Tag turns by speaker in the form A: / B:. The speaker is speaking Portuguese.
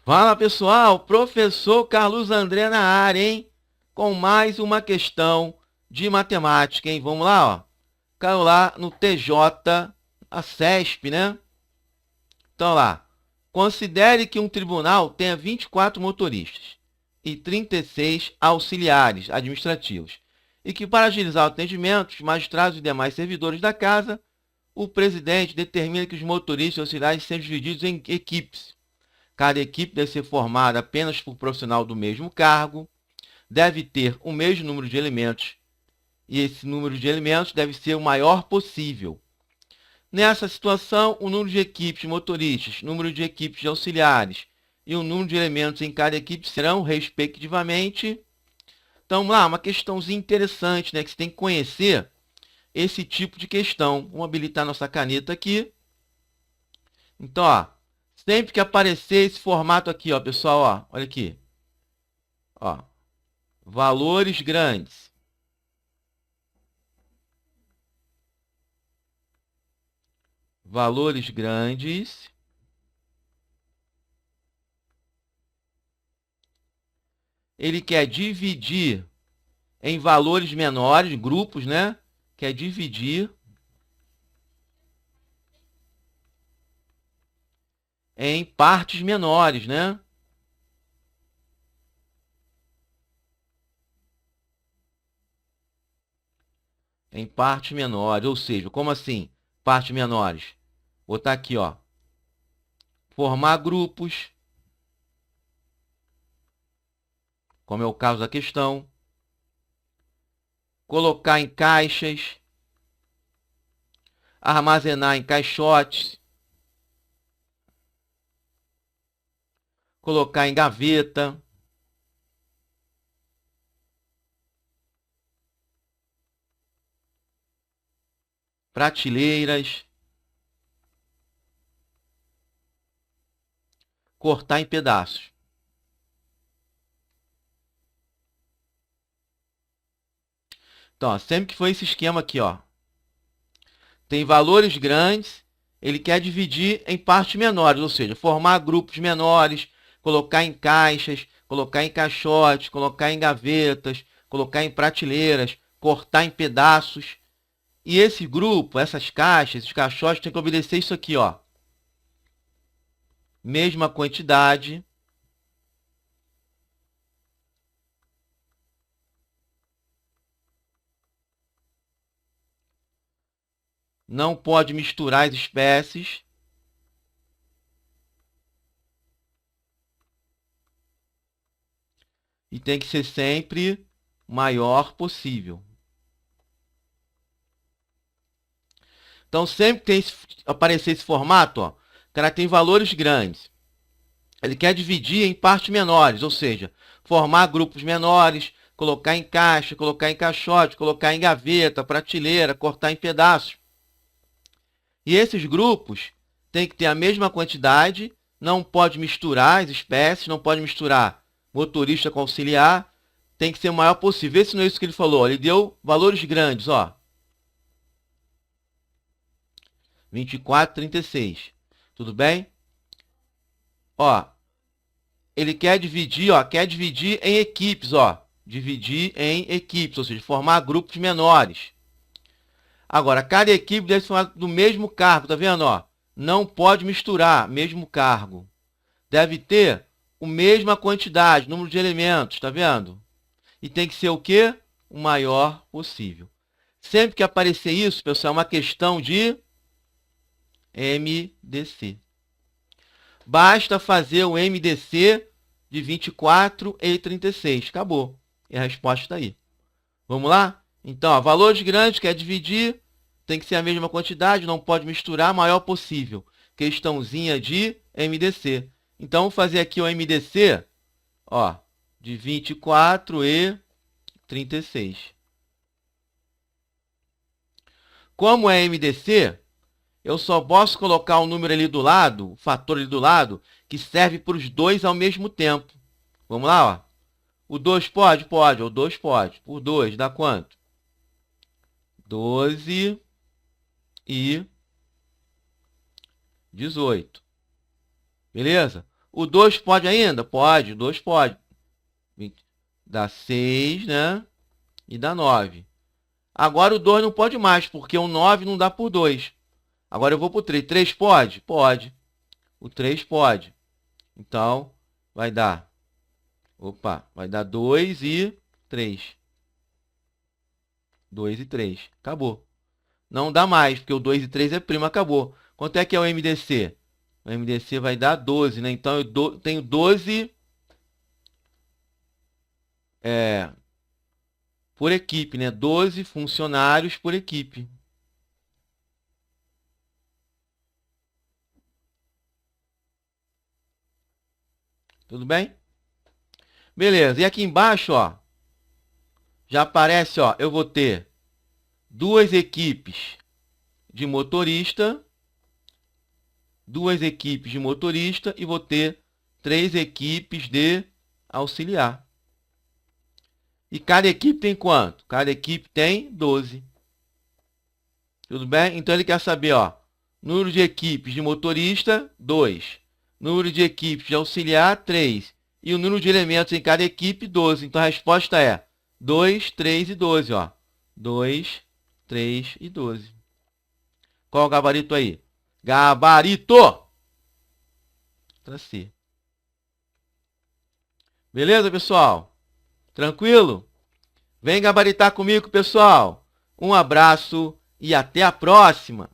A: Fala pessoal, professor Carlos André na área, hein? Com mais uma questão de matemática, hein? Vamos lá, ó. Caiu lá no TJ, a CESP, né? Então lá. Considere que um tribunal tenha 24 motoristas e 36 auxiliares administrativos e que para agilizar o atendimento, os magistrados e demais servidores da casa, o presidente determina que os motoristas e auxiliares sejam divididos em equipes. Cada equipe deve ser formada apenas por profissional do mesmo cargo, deve ter o mesmo número de elementos e esse número de elementos deve ser o maior possível. Nessa situação, o número de equipes de motoristas, número de equipes de auxiliares e o número de elementos em cada equipe serão, respectivamente. Então, vamos lá, uma questãozinha interessante, né? Que você tem que conhecer esse tipo de questão. Vamos habilitar nossa caneta aqui. Então, ó, sempre que aparecer esse formato aqui, ó, pessoal, ó, olha aqui. Ó, valores grandes. Valores grandes. Ele quer dividir em valores menores, grupos, né? Quer dividir em partes menores, né? Em partes menores, ou seja, como assim? Partes menores. Vou botar aqui, ó. Formar grupos, como é o caso da questão. Colocar em caixas. Armazenar em caixotes. Colocar em gaveta. Prateleiras. Cortar em pedaços. Então, ó, sempre que for esse esquema aqui, ó, tem valores grandes, ele quer dividir em partes menores, ou seja, formar grupos menores, colocar em caixas, colocar em caixotes, colocar em gavetas, colocar em prateleiras, cortar em pedaços. E esse grupo, essas caixas, esses caixotes, tem que obedecer isso aqui, ó. Mesma quantidade. Não pode misturar as espécies. E tem que ser sempre o maior possível. Então, sempre que tem aparecer esse formato, ó, o cara tem valores grandes. Ele quer dividir em partes menores, ou seja, formar grupos menores, colocar em caixa, colocar em caixote, colocar em gaveta, prateleira, cortar em pedaços. E esses grupos têm que ter a mesma quantidade, não pode misturar as espécies, não pode misturar motorista com auxiliar, tem que ser o maior possível. Esse não é isso que ele falou, ele deu valores grandes, ó. 24, 36. Tudo bem? Ó, ele quer dividir, ó, quer dividir em equipes, ó. Dividir em equipes, ou seja, formar grupos menores. Agora, cada equipe deve ser formada do mesmo cargo, tá vendo, ó? Não pode misturar mesmo cargo. Deve ter a mesma quantidade, número de elementos, tá vendo? E tem que ser o quê? O maior possível. Sempre que aparecer isso, pessoal, é uma questão de MDC. Basta fazer o MDC de 24 e 36. Acabou. E a resposta está aí. Vamos lá? Então, ó, valores grandes, quer dividir, tem que ser a mesma quantidade, não pode misturar, maior possível. Questãozinha de MDC. Então, vou fazer aqui o MDC, ó, de 24 e 36. Como é MDC, eu só posso colocar um número ali do lado, o fator ali do lado, que serve para os dois ao mesmo tempo. Vamos lá, ó. O 2 pode? Pode. O 2 pode. Por 2 dá quanto? 12 e 18. Beleza? O 2 pode ainda? Pode, o 2 pode. Dá 6, né? E dá 9. Agora o 2 não pode mais, porque o 9 não dá por 2. Agora eu vou para o 3. 3 pode? Pode. O 3 pode. Então, vai dar... Opa, vai dar 2 e 3. 2 e 3. Acabou. Não dá mais, porque o 2 e 3 é primo, acabou. Quanto é que é o MDC? O MDC vai dar 12, né? Então, eu tenho 12 por equipe, né? 12 funcionários por equipe. Tudo bem? Beleza. E aqui embaixo, ó, já aparece, ó, eu vou ter 2 equipes de motorista, 2 equipes de motorista e vou ter 3 equipes de auxiliar. E cada equipe tem quanto? Cada equipe tem 12. Tudo bem? Então ele quer saber, ó, número de equipes de motorista, 2. Número de equipes de auxiliar, 3. E o número de elementos em cada equipe, 12. Então a resposta é 2, 3 e 12, ó. 2, 3 e 12. Qual é o gabarito aí? Gabarito! Letra C. Beleza, pessoal? Tranquilo? Vem gabaritar comigo, pessoal. Um abraço e até a próxima!